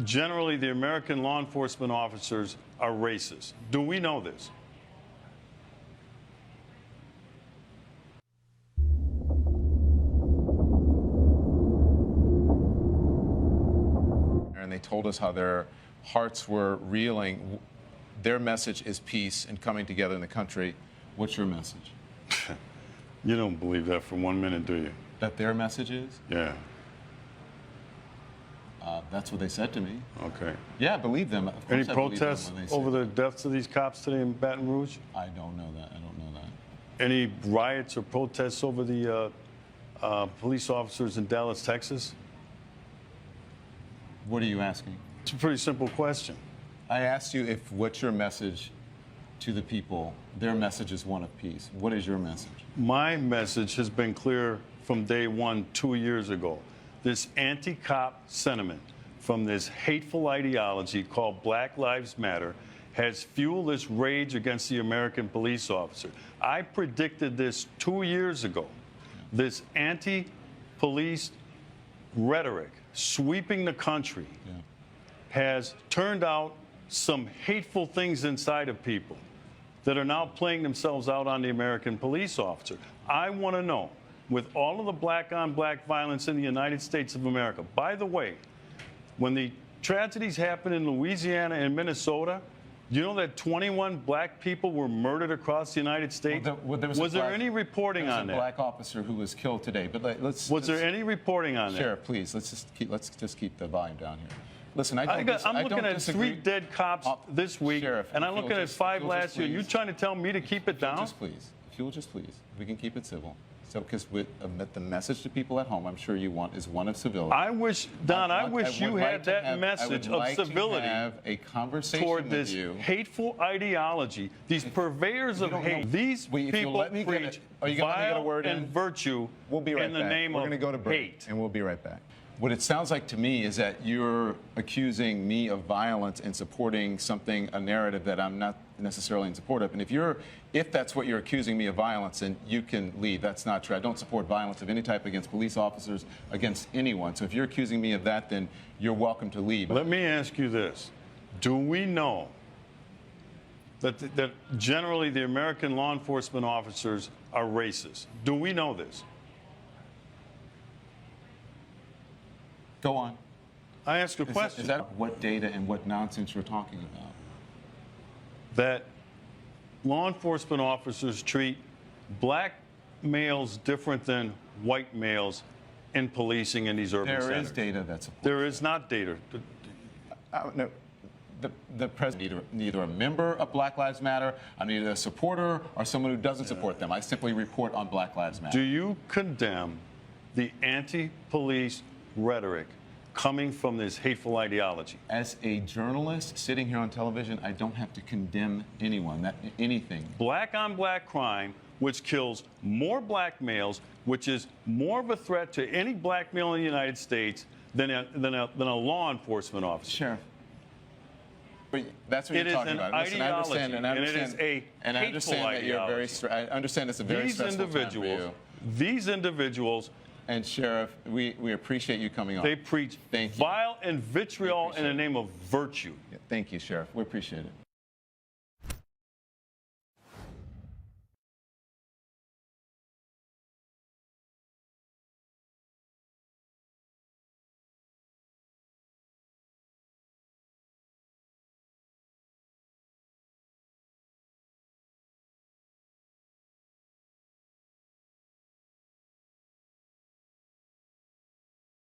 generally the American law enforcement officers are racist. Do we know this? And they told us how their hearts were reeling. Their message is peace and coming together in the country. What's your message? You don't believe that for 1 minute, do you? That their message is? Yeah. That's what they said to me. Okay. Yeah, I believe them. Of Any course I believe them protests when they say over the that. deaths of these cops today in Baton Rouge? I don't know that. I don't know that. Any riots or protests over the police officers in Dallas, Texas? What are you asking? It's a pretty simple question. I asked you if what's your message to the people. Their message is one of peace. What is your message? My message has been clear from day one 2 years ago. This anti-cop sentiment from this hateful ideology called Black Lives Matter has fueled this rage against the American police officer. I predicted this 2 years ago. This anti-police rhetoric sweeping the country has turned out some hateful things inside of people that are now playing themselves out on the American police officer. I want to know, with all of the black-on-black violence in the United States of America, by the way, when the tragedies happened in Louisiana and Minnesota, you know that 21 black people were murdered across the United States? Was there any reporting on that? There was a black officer who was killed today. But was there any reporting on that? Sheriff, please, let's just keep the volume down here. Listen, I'm looking at 3 dead cops this week, Sheriff, and I'm looking at 5 last year. You're trying to tell me to keep it down? Just please, if you'll just please, we can keep it civil. So, because the message to people at home, I'm sure you want, is one of civility. I wish, Don, I wish you had that message of civility have a conversation toward this hateful ideology, these purveyors of hate. These people preach vile and virtue in the name of hate. And we'll be right back. What it sounds like to me is that you're accusing me of violence and supporting a narrative that I'm not necessarily in support of. And if that's what you're accusing me of violence, then you can leave. That's not true. I don't support violence of any type against police officers, against anyone. So if you're accusing me of that, then you're welcome to leave. Let me ask you this. Do we know that generally the American law enforcement officers are racist? Do we know this? Go on. I ask a question. Is that what data and what nonsense you're talking about? That law enforcement officers treat black males different than white males in policing in these urban centers. There is data that supports There is not data. No. The president, neither a member of Black Lives Matter, I'm neither a supporter or someone who doesn't support them. I simply report on Black Lives Matter. Do you condemn the anti-police rhetoric coming from this hateful ideology? As a journalist sitting here on television, I don't have to condemn anyone, anything. Black-on-black crime, which kills more black males, which is more of a threat to any black male in the United States than a law enforcement officer. Sheriff. But that's what you're talking about. Listen, I understand, and it is a hateful ideology. I understand it's a very stressful time for you. These individuals. And Sheriff, we appreciate you coming on. They preach vile and vitriol in the name of virtue. Thank you, Sheriff. We appreciate it.